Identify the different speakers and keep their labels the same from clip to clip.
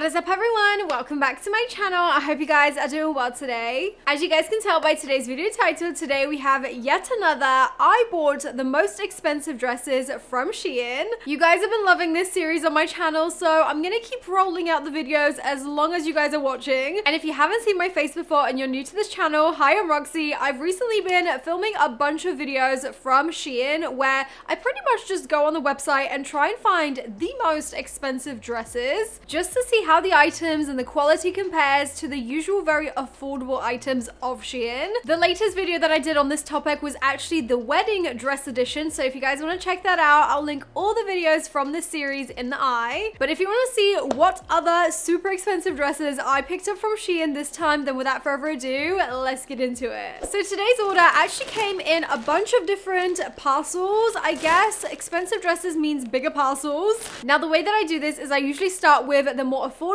Speaker 1: is up everyone? Welcome back to my channel. I hope you guys are doing well today. As you guys can tell by today's video title, today we have yet another I bought the most expensive dresses from Shein. You guys have been loving this series on my channel, so I'm gonna keep rolling out the videos as long as you guys are watching. And if you haven't seen my face before and you're new to this channel, hi, I'm Roxy. I've recently been filming a bunch of videos from Shein where I pretty much just go on the website and try and find the most expensive dresses just to see how the items and the quality compares to the usual very affordable items of Shein. The latest video that I did on this topic was actually the wedding dress edition, so if you guys want to check that out, I'll link all the videos from this series in the eye. But if you want to see what other super expensive dresses I picked up from Shein this time, then without further ado, let's get into it. So today's order actually came in a bunch of different parcels. I guess expensive dresses means bigger parcels. Now the way that I do this is I usually start with the more affordable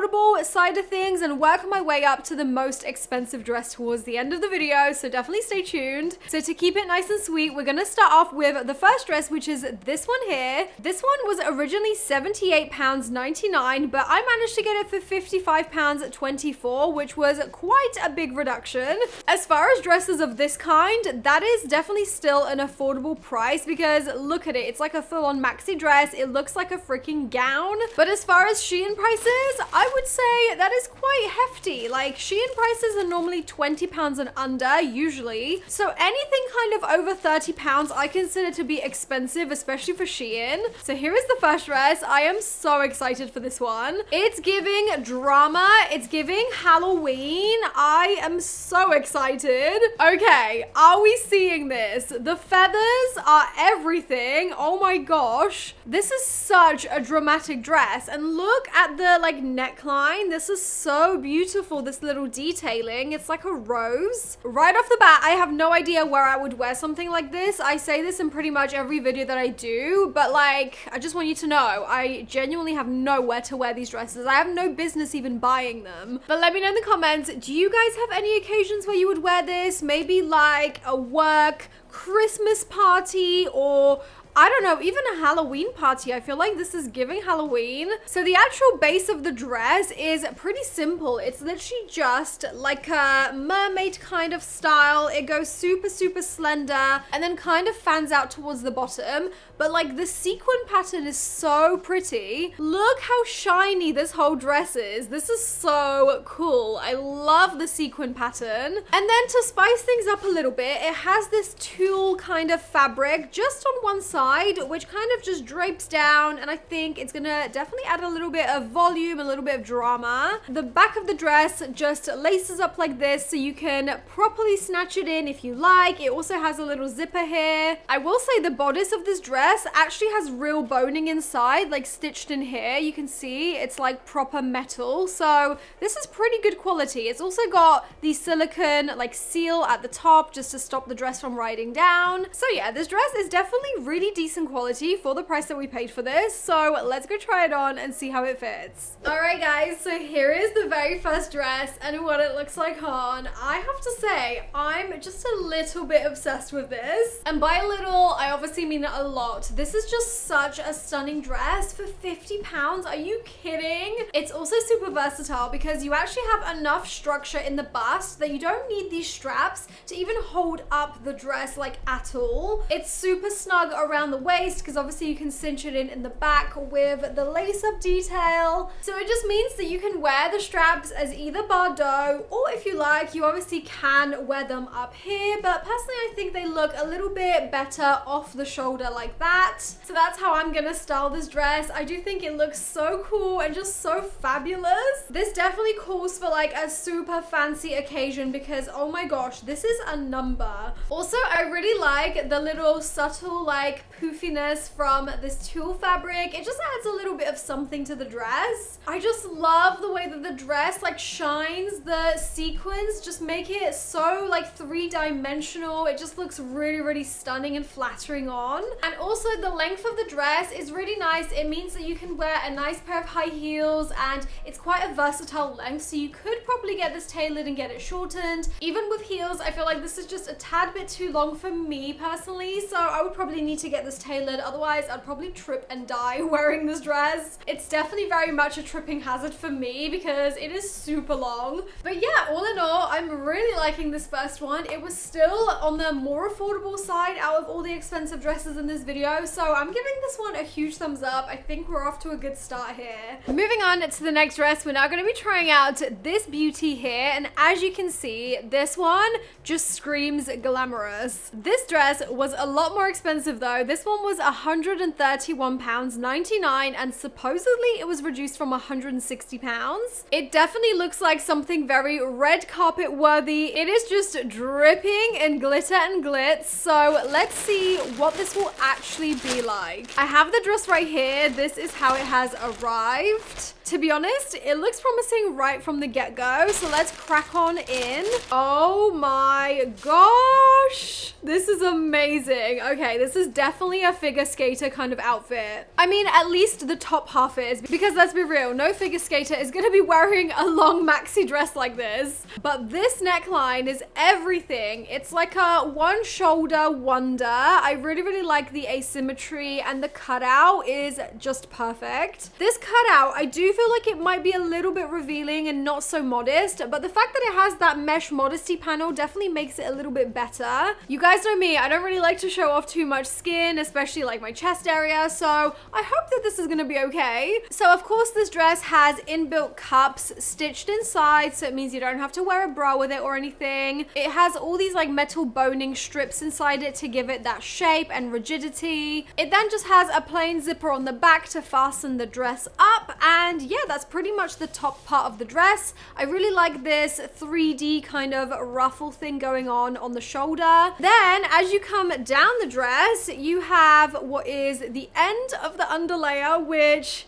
Speaker 1: side of things and work my way up to the most expensive dress towards the end of the video, so definitely stay tuned. So to keep it nice and sweet, we're gonna start off with the first dress, which is this one here. This one was originally £78.99, but I managed to get it for £55.24, which was quite a big reduction. As far as dresses of this kind, that is definitely still an affordable price because look at it, it's like a full-on maxi dress. It looks like a freaking gown. But as far as Shein prices, I would say that is quite hefty. Like Shein prices are normally £20 and under usually, so anything kind of over £30 I consider to be expensive, especially for Shein. So here is the first dress. I am so excited for this one. It's giving drama, it's giving Halloween. I am so excited. Okay, are we seeing this? The feathers are everything. Oh my gosh, this is such a dramatic dress, and look at the like neckline. This is so beautiful, this little detailing. It's like a rose. Right off the bat, I have no idea where I would wear something like this. I say this in pretty much every video that I do, but like, I just want you to know, I genuinely have nowhere to wear these dresses. I have no business even buying them. But let me know in the comments, do you guys have any occasions where you would wear this? Maybe like a work Christmas party, or I don't know, even a Halloween party. I feel like this is giving Halloween. So the actual base of the dress is pretty simple. It's literally just like a mermaid kind of style. It goes super, super slender and then kind of fans out towards the bottom. But like the sequin pattern is so pretty. Look how shiny this whole dress is. This is so cool. I love the sequin pattern. And then to spice things up a little bit, it has this tulle kind of fabric just on one side, which kind of just drapes down, and I think it's gonna definitely add a little bit of volume, a little bit of drama. The back of the dress just laces up like this so you can properly snatch it in if you like. It also has a little zipper here. I will say the bodice of this dress actually has real boning inside, like stitched in here. You can see it's like proper metal, so this is pretty good quality. It's also got the silicone like seal at the top just to stop the dress from riding down. So yeah, this dress is definitely really decent quality for the price that we paid for this, so let's go try it on and see how it fits. Alright guys, so here is the very first dress and what it looks like on. I have to say, I'm just a little bit obsessed with this, and by a little, I obviously mean a lot. This is just such a stunning dress for £50. Are you kidding? It's also super versatile because you actually have enough structure in the bust that you don't need these straps to even hold up the dress like at all. It's super snug around the waist because obviously you can cinch it in the back with the lace-up detail. So it just means that you can wear the straps as either bandeau, or if you like, you obviously can wear them up here, but personally I think they look a little bit better off the shoulder like that. So that's how I'm gonna style this dress. I do think it looks so cool and just so fabulous. This definitely calls for like a super fancy occasion because oh my gosh, this is a number. Also, I really like the little subtle like poofiness from this tulle fabric. It just adds a little bit of something to the dress. I just love the way that the dress like shines. The sequins just make it so like three-dimensional. It just looks really, really stunning and flattering on. And also also the length of the dress is really nice. It means that you can wear a nice pair of high heels, and it's quite a versatile length, so you could probably get this tailored and get it shortened. Even with heels, I feel like this is just a tad bit too long for me personally, so I would probably need to get this tailored. Otherwise, I'd probably trip and die wearing this dress. It's definitely very much a tripping hazard for me because it is super long. But yeah, all in all, I'm really liking this first one. It was still on the more affordable side out of all the expensive dresses in this video, so I'm giving this one a huge thumbs up. I think we're off to a good start here. Moving on to the next dress, we're now going to be trying out this beauty here, and as you can see, this one just screams glamorous. This dress was a lot more expensive though. This one was £131.99, and supposedly it was reduced from £160. It definitely looks like something very red carpet worthy. It is just dripping in glitter and glitz, so let's see what this will actually be like. I have the dress right here. This is how it has arrived. To be honest, it looks promising right from the get-go, so let's crack on in. Oh my gosh, this is amazing. Okay, this is definitely a figure skater kind of outfit. I mean, at least the top half is, because let's be real, no figure skater is gonna be wearing a long maxi dress like this. But this neckline is everything. It's like a one shoulder wonder. I really, really like the asymmetry, and the cutout is just perfect. This cutout, I do feel like it might be a little bit revealing and not so modest, but the fact that it has that mesh modesty panel definitely makes it a little bit better. You guys know me, I don't really like to show off too much skin, especially like my chest area, so I hope that this is gonna be okay. So of course this dress has inbuilt cups stitched inside, so it means you don't have to wear a bra with it or anything. It has all these like metal boning strips inside it to give it that shape and rigidity. It then just has a plain zipper on the back to fasten the dress up, and yeah, that's pretty much the top part of the dress. I really like this 3D kind of ruffle thing going on the shoulder. Then as you come down the dress, you have what is the end of the underlayer, which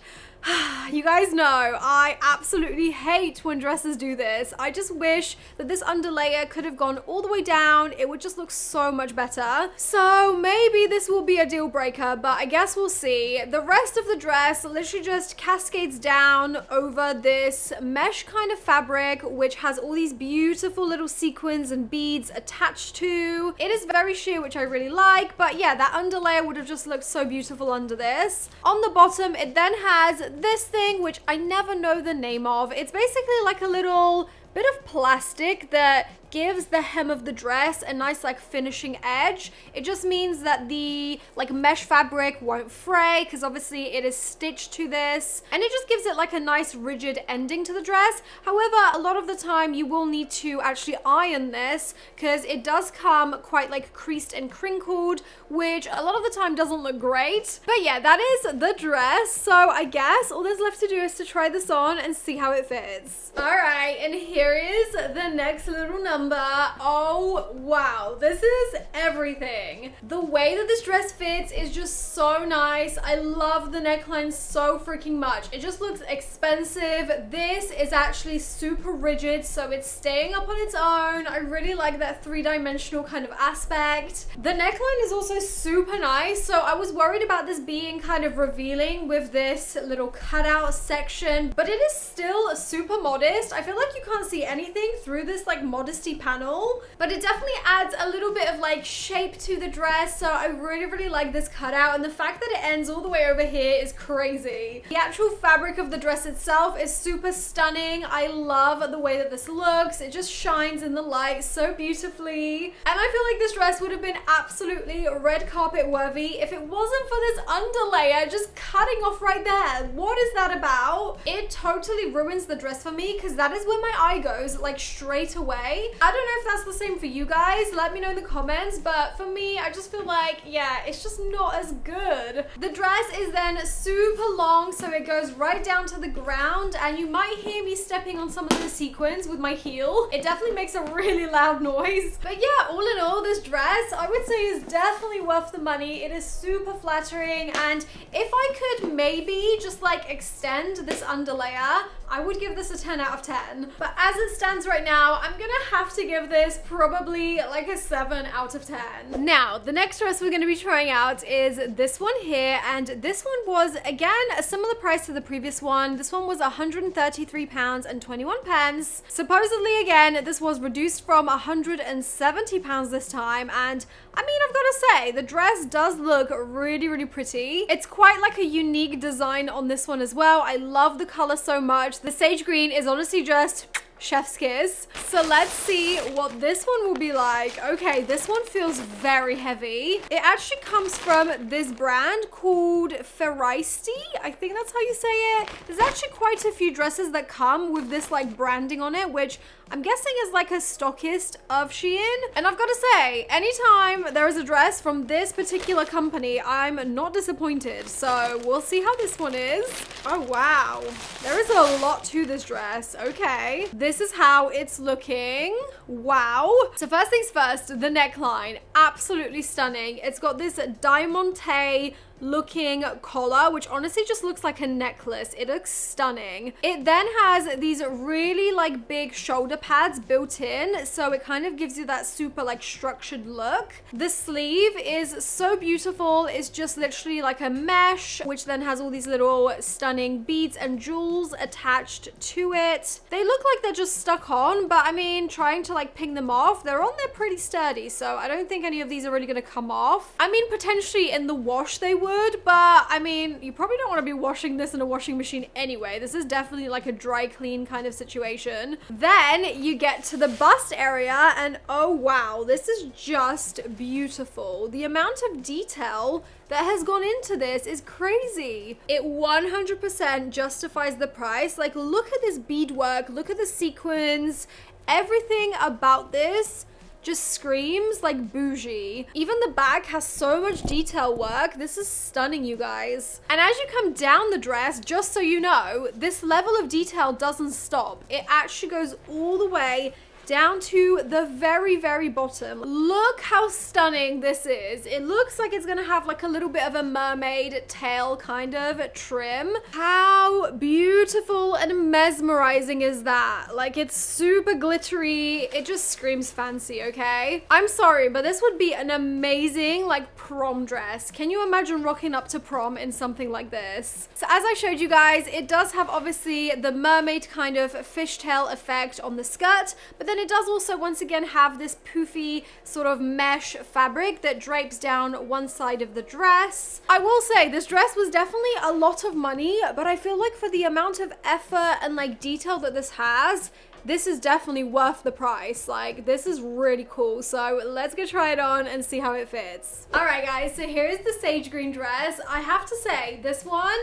Speaker 1: you guys know I absolutely hate when dresses do this. I just wish that this underlayer could have gone all the way down. It would just look so much better. So maybe this will be a deal breaker, but I guess we'll see. The rest of the dress literally just cascades down over this mesh kind of fabric, which has all these beautiful little sequins and beads attached to. It is very sheer, which I really like, but yeah, that underlayer would have just looked so beautiful under this. On the bottom, it then has this thing, which I never know the name of. It's basically like a little bit of plastic that gives the hem of the dress a nice like finishing edge. It just means that the like mesh fabric won't fray, because obviously it is stitched to this, and it just gives it like a nice rigid ending to the dress. However, a lot of the time you will need to actually iron this, because it does come quite like creased and crinkled, which a lot of the time doesn't look great. But yeah, that is the dress, so I guess all there's left to do is to try this on and see how it fits. All right, and here is the next little number. Oh wow, this is everything. The way that this dress fits is just so nice. I love the neckline so freaking much. It just looks expensive. This is actually super rigid, so it's staying up on its own. I really like that three-dimensional kind of aspect. The neckline is also super nice, so I was worried about this being kind of revealing with this little cutout section, but it is still super modest. I feel like you can't see anything through this like modesty panel, but it definitely adds a little bit of like shape to the dress, so I really, really like this cutout, and the fact that it ends all the way over here is crazy. The actual fabric of the dress itself is super stunning. I love the way that this looks. It just shines in the light so beautifully, and I feel like this dress would have been absolutely red carpet worthy if it wasn't for this underlayer just cutting off right there. What is that about? It totally ruins the dress for me, because that is where my eye goes like straight away. I don't know if that's the same for you guys. Let me know in the comments, but for me, I just feel like, yeah, it's just not as good. The dress is then super long, so it goes right down to the ground, and you might hear me stepping on some of the sequins with my heel. It definitely makes a really loud noise. But yeah, all in all, this dress, I would say, is definitely worth the money. It is super flattering, and if I could maybe just like extend this underlayer, I would give this a 10 out of 10. But as it stands right now, I'm gonna have to give this probably like a 7 out of 10. Now, the next dress we're gonna be trying out is this one here, and this one was, again, a similar price to the previous one. This one was £133 and 21 pence. Supposedly, again, this was reduced from £170 this time, and I mean, I've got to say, the dress does look really, really pretty. It's quite like a unique design on this one as well. I love the color so much. The sage green is honestly just chef's kiss. So let's see what this one will be like. Okay, this one feels very heavy. It actually comes from this brand called Feristy. I think that's how you say it. There's actually quite a few dresses that come with this like branding on it, which I'm guessing is like a stockist of Shein. And I've got to say, anytime there is a dress from this particular company, I'm not disappointed. So we'll see how this one is. Oh, wow. There is a lot to this dress. Okay. This is how it's looking. Wow. So first things first, the neckline. Absolutely stunning. It's got this diamante looking collar, which honestly just looks like a necklace. It looks stunning. It then has these really like big shoulder pads built in, so it kind of gives you that super like structured look. The sleeve is so beautiful. It's just literally like a mesh, which then has all these little stunning beads and jewels attached to it. They look like they're just stuck on, but I mean, trying to like ping them off, they're on there pretty sturdy, so I don't think any of these are really gonna come off. I mean, potentially in the wash they would, but I mean, you probably don't want to be washing this in a washing machine anyway. This is definitely like a dry clean kind of situation. Then you get to the bust area, and oh wow, this is just beautiful. The amount of detail that has gone into this is crazy. It 100% justifies the price. Like, look at this beadwork, look at the sequins, everything about this just screams like bougie. Even the back has so much detail work. This is stunning, you guys. And as you come down the dress, just so you know, this level of detail doesn't stop. It actually goes all the way down to the very, very bottom. Look how stunning this is. It looks like it's gonna have like a little bit of a mermaid tail kind of trim. How beautiful and mesmerizing is that? Like, it's super glittery. It just screams fancy, okay? I'm sorry, but this would be an amazing like prom dress. Can you imagine rocking up to prom in something like this? So as I showed you guys, it does have obviously the mermaid kind of fishtail effect on the skirt, but then it does also once again have this poofy sort of mesh fabric that drapes down one side of the dress. I will say this dress was definitely a lot of money, but I feel like for the amount of effort and like detail that this has, this is definitely worth the price. Like, this is really cool. So let's go try it on and see how it fits. All right, guys, so here's the sage green dress. I have to say, this one,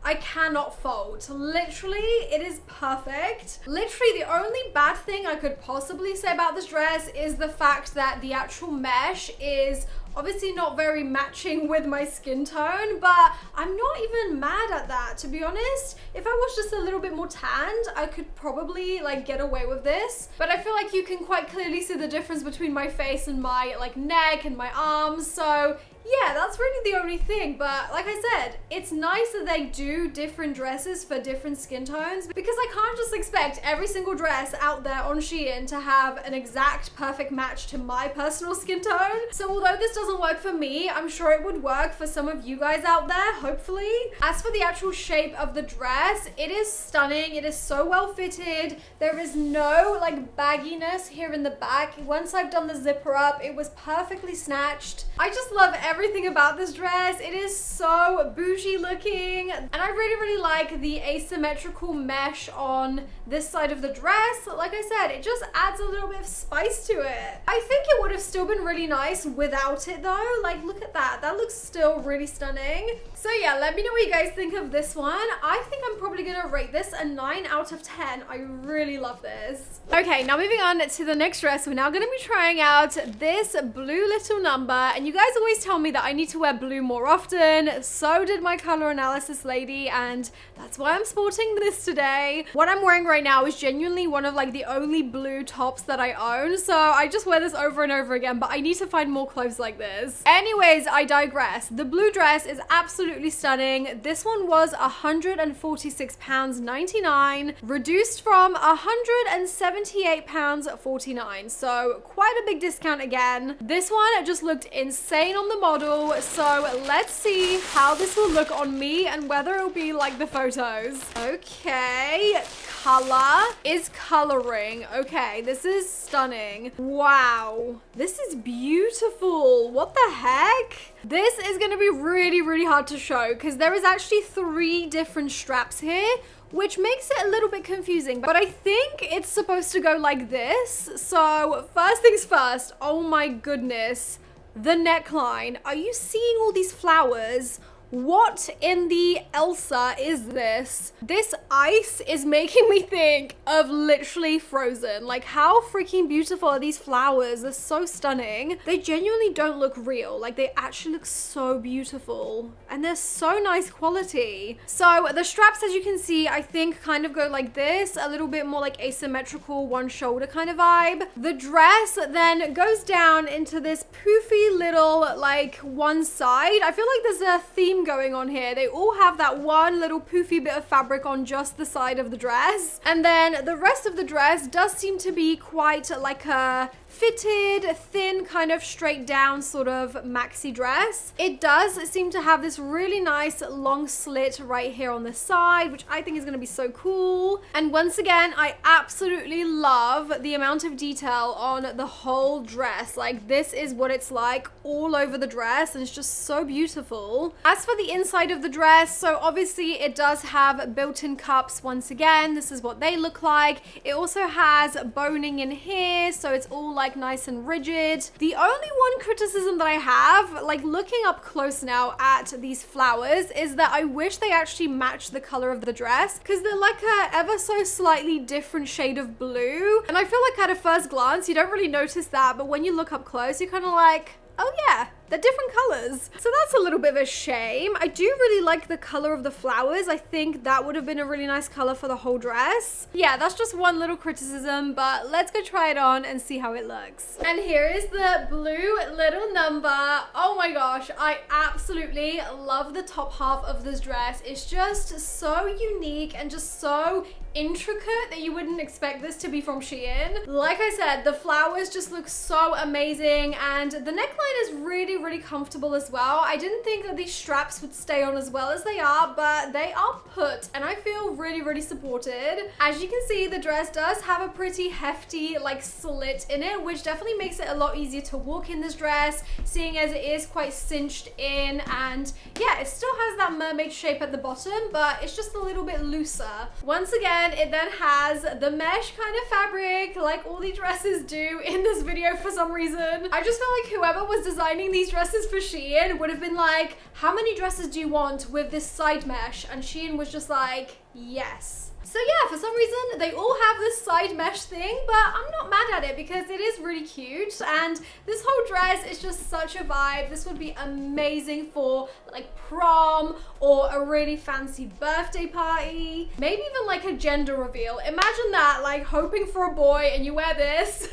Speaker 1: I cannot fault. Literally, it is perfect. Literally, the only bad thing I could possibly say about this dress is the fact that the actual mesh is obviously not very matching with my skin tone, but I'm not even mad at that, to be honest. If I was just a little bit more tanned, I could probably like get away with this. But I feel like you can quite clearly see the difference between my face and my like neck and my arms, so yeah, that's really the only thing. But like I said, it's nice that they do different dresses for different skin tones, because I can't just expect every single dress out there on Shein to have an exact perfect match to my personal skin tone. So although this doesn't work for me, I'm sure it would work for some of you guys out there, hopefully. As for the actual shape of the dress, it is stunning. It is so well fitted. There is no like bagginess here in the back. Once I've done the zipper up, it was perfectly snatched. I just love everything about this dress. It is so bougie looking, and I really like the asymmetrical mesh on this side of the dress. Like I said, it just adds a little bit of spice to it. I think it would have still been really nice without it though. Like, look at that. That looks still really stunning. So yeah, let me know what you guys think of this one. I think I'm probably gonna rate this a 9 out of 10. I really love this. Okay, now moving on to the next dress. We're now gonna be trying out this blue little number, and you guys always tell me that I need to wear blue more often. So did my color analysis lady, and that's why I'm sporting this today. What I'm wearing right now is genuinely one of like the only blue tops that I own, so I just wear this over and over again, but I need to find more clothes like this. this. Anyways, I digress. The blue dress is absolutely stunning. This one was £146.99, reduced from £178.49. So quite a big discount again. This one just looked insane on the model. So let's see how this will look on me and whether it'll be like the photos. Okay, color is coloring. Okay, this is stunning. Wow, this is beautiful. What the heck? This is gonna be really, really hard to show because there is actually 3 different straps here, which makes it a little bit confusing, but I think it's supposed to go like this. So first things first, oh my goodness, the neckline. Are you seeing all these flowers? What in the Elsa is this? This ice is making me think of literally Frozen. Like, how freaking beautiful are these flowers? They're so stunning. They genuinely don't look real. Like, they actually look so beautiful and they're so nice quality. So the straps, as you can see, I think kind of go like this, a little bit more like asymmetrical, one shoulder kind of vibe. The dress then goes down into this poofy little like one side. I feel like there's a theme going on here. They all have that one little poofy bit of fabric on just the side of the dress, and then the rest of the dress does seem to be quite like a fitted, thin, kind of straight down sort of maxi dress. It does seem to have this really nice long slit right here on the side, which I think is going to be so cool. And once again, I absolutely love the amount of detail on the whole dress. Like, this is what it's like all over the dress, and it's just so beautiful. As for the inside of the dress, so obviously it does have built-in cups. Once again, this is what they look like. It also has boning in here, so it's all like nice and rigid. The only one criticism that I have, like looking up close now at these flowers, is that I wish they actually match the color of the dress, because they're like a ever so slightly different shade of blue. And I feel like at a first glance, you don't really notice that, but when you look up close, you're kind of like, oh yeah, they're different colors. So that's a little bit of a shame. I do really like the color of the flowers. I think that would have been a really nice color for the whole dress. Yeah, that's just one little criticism, but let's go try it on and see how it looks. And here is the blue little number. Oh my gosh, I absolutely love the top half of this dress. It's just so unique and just so intricate that you wouldn't expect this to be from Shein. Like I said, the flowers just look so amazing, and the neckline is really, really comfortable as well. I didn't think that these straps would stay on as well as they are, but they are put, and I feel really, really supported. As you can see, the dress does have a pretty hefty like slit in it, which definitely makes it a lot easier to walk in this dress, seeing as it is quite cinched in, and yeah, it still has that mermaid shape at the bottom, but it's just a little bit looser. Once again, it then has the mesh kind of fabric like all the dresses do in this video for some reason. I just feel like whoever was designing these dresses for Shein would have been like, how many dresses do you want with this side mesh? And Shein was just like, yes. So yeah, for some reason, they all have this side mesh thing, but I'm not mad at it because it is really cute. And this whole dress is just such a vibe. This would be amazing for like prom or a really fancy birthday party. Maybe even like a gender reveal. Imagine that, like hoping for a boy and you wear this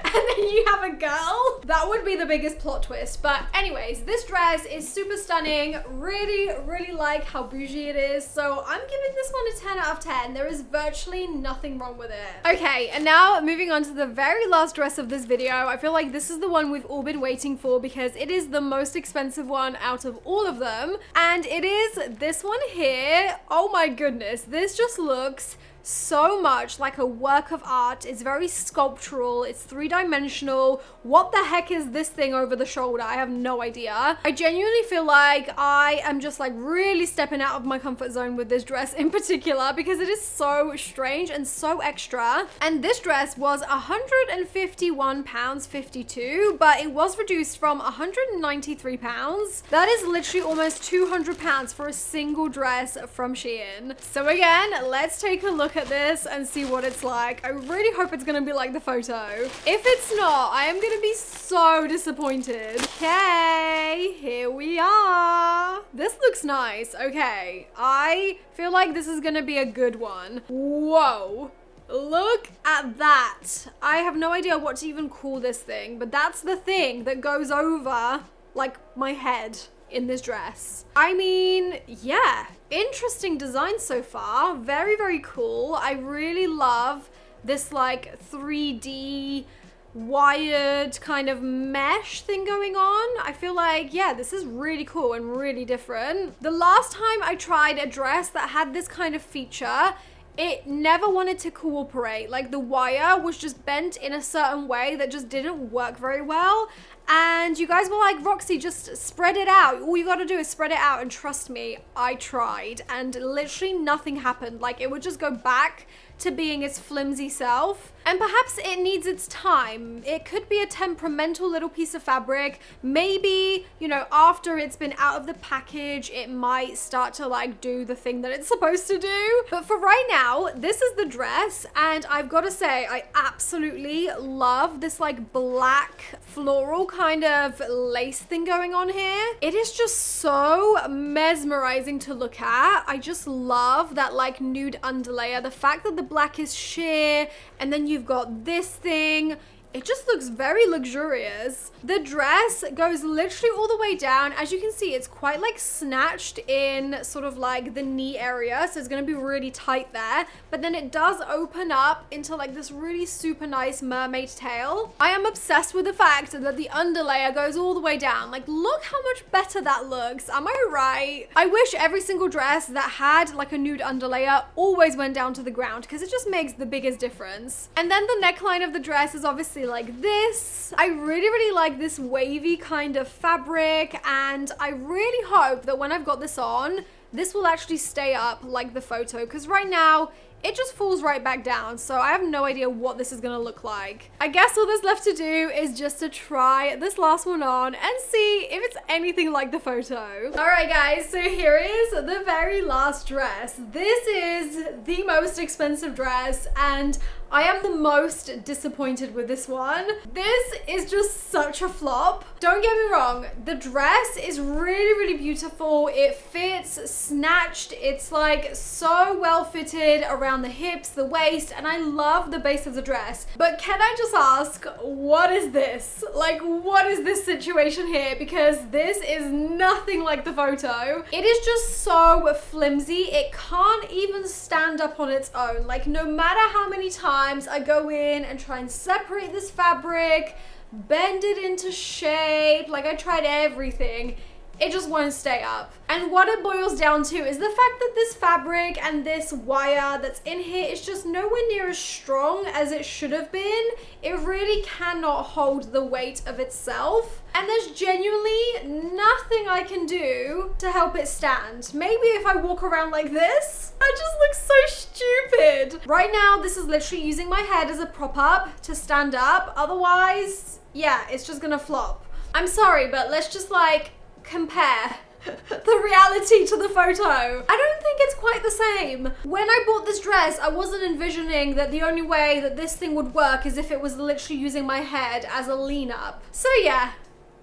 Speaker 1: and then you have a girl. That would be the biggest plot twist. But anyways, this dress is super stunning. Really, really like how bougie it is. So I'm giving this one a 10 out of 10. There is virtually nothing wrong with it. Okay, and now moving on to the very last dress of this video. I feel like this is the one we've all been waiting for because it is the most expensive one out of all of them. And it is this one here. Oh my goodness, this just looks so much like a work of art. It's very sculptural, it's three-dimensional. What the heck is this thing over the shoulder? I have no idea. I genuinely feel like I am just like really stepping out of my comfort zone with this dress in particular because it is so strange and so extra. And this dress was £151.52, but it was reduced from £193. That is literally almost £200 for a single dress from Shein. So again, let's take a look at this and see what it's like. I really hope it's gonna be like the photo. If it's not, I am gonna be so disappointed. Okay, here we are. This looks nice. Okay, I feel like this is gonna be a good one. Whoa. Look at that. I have no idea what to even call this thing, but that's the thing that goes over like my head in this dress. I mean, yeah, interesting design so far. Very, very cool. I really love this like 3D wired kind of mesh thing going on. I feel like, yeah, this is really cool and really different. The last time I tried a dress that had this kind of feature, it never wanted to cooperate. Like the wire was just bent in a certain way that just didn't work very well. And you guys were like, Roxy, just spread it out. All you gotta do is spread it out. And trust me, I tried and literally nothing happened. Like it would just go back to being its flimsy self. And perhaps it needs its time. It could be a temperamental little piece of fabric. Maybe, you know, after it's been out of the package, it might start to like do the thing that it's supposed to do. But for right now, this is the dress. And I've got to say, I absolutely love this like black floral kind of lace thing going on here. It is just so mesmerizing to look at. I just love that like nude underlayer. The fact that the black is sheer and then you've got this thing. It just looks very luxurious. The dress goes literally all the way down. As you can see, it's quite like snatched in sort of like the knee area. So it's gonna be really tight there. But then it does open up into like this really super nice mermaid tail. I am obsessed with the fact that the underlayer goes all the way down. Like, look how much better that looks. Am I right? I wish every single dress that had like a nude underlayer always went down to the ground because it just makes the biggest difference. And then the neckline of the dress is obviously like this. I really like this wavy kind of fabric, and I really hope that when I've got this on, this will actually stay up like the photo, because right now it just falls right back down. So I have no idea what this is gonna look like. I guess all there's left to do is just to try this last one on and see if it's anything like the photo. All right guys, so here is the very last dress. This is the most expensive dress and I am the most disappointed with this one. This is just such a flop. Don't get me wrong, the dress is really beautiful. It fits snatched. It's like so well fitted around the hips, the waist, and I love the base of the dress. But can I just ask, what is this? Like, what is this situation here? Because this is nothing like the photo. It is just so flimsy. It can't even stand up on its own. Like, no matter how many times I go in and try and separate this fabric, bend it into shape, like I tried everything, it just won't stay up. And what it boils down to is the fact that this fabric and this wire that's in here is just nowhere near as strong as it should have been. It really cannot hold the weight of itself. And there's genuinely nothing I can do to help it stand. Maybe if I walk around like this, I just look so stupid. Right now, this is literally using my head as a prop up to stand up. Otherwise, yeah, it's just gonna flop. I'm sorry, but let's just like compare the reality to the photo. I don't think it's quite the same. When I bought this dress, I wasn't envisioning that the only way that this thing would work is if it was literally using my head as a lean up. So yeah,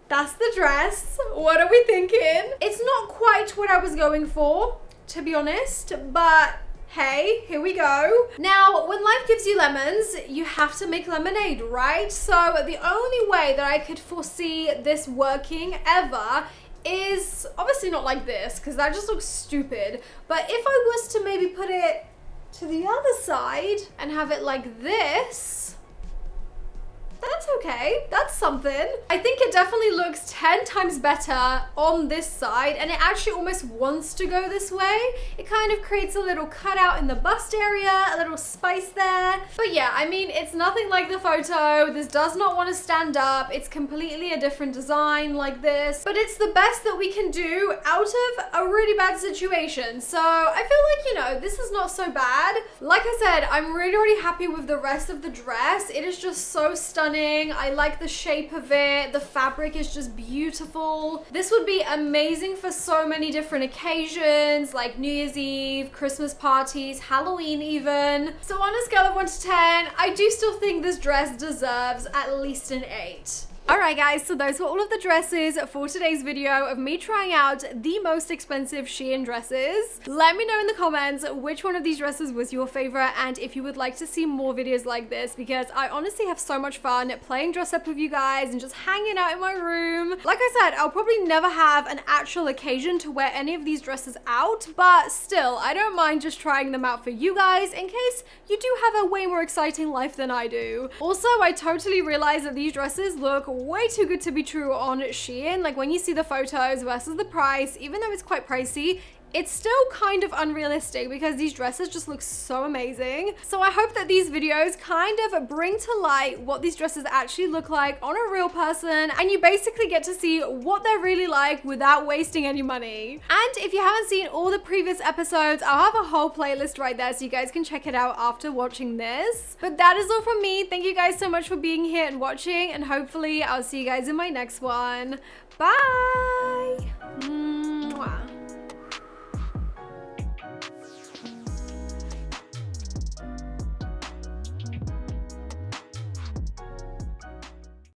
Speaker 1: that's the dress. What are we thinking? It's not quite what I was going for, to be honest, but hey, here we go. Now, when life gives you lemons, you have to make lemonade, right? So the only way that I could foresee this working ever is obviously not like this, because that just looks stupid. But if I was to maybe put it to the other side and have it like this, that's okay. That's something. I think it definitely looks 10 times better on this side, and it actually almost wants to go this way. It kind of creates a little cutout in the bust area, a little spice there. But yeah, I mean, it's nothing like the photo. This does not want to stand up. It's completely a different design like this, but it's the best that we can do out of a really bad situation. So I feel like, you know, this is not so bad. Like I said, I'm really happy with the rest of the dress. It is just so stunning. I like the shape of it. The fabric is just beautiful. This would be amazing for so many different occasions, like New Year's Eve, Christmas parties, Halloween even. So on a scale of 1 to 10, I do still think this dress deserves at least an 8. Alright guys, so those were all of the dresses for today's video of me trying out the most expensive Shein dresses. Let me know in the comments which one of these dresses was your favorite and if you would like to see more videos like this, because I honestly have so much fun playing dress up with you guys and just hanging out in my room. Like I said, I'll probably never have an actual occasion to wear any of these dresses out, but still, I don't mind just trying them out for you guys in case you do have a way more exciting life than I do. Also, I totally realize that these dresses look way too good to be true on Shein. Like when you see the photos versus the price, even though it's quite pricey, it's still kind of unrealistic because these dresses just look so amazing. So I hope that these videos kind of bring to light what these dresses actually look like on a real person, and you basically get to see what they're really like without wasting any money. And if you haven't seen all the previous episodes, I'll have a whole playlist right there so you guys can check it out after watching this. But that is all from me. Thank you guys so much for being here and watching, and hopefully I'll see you guys in my next one. Bye!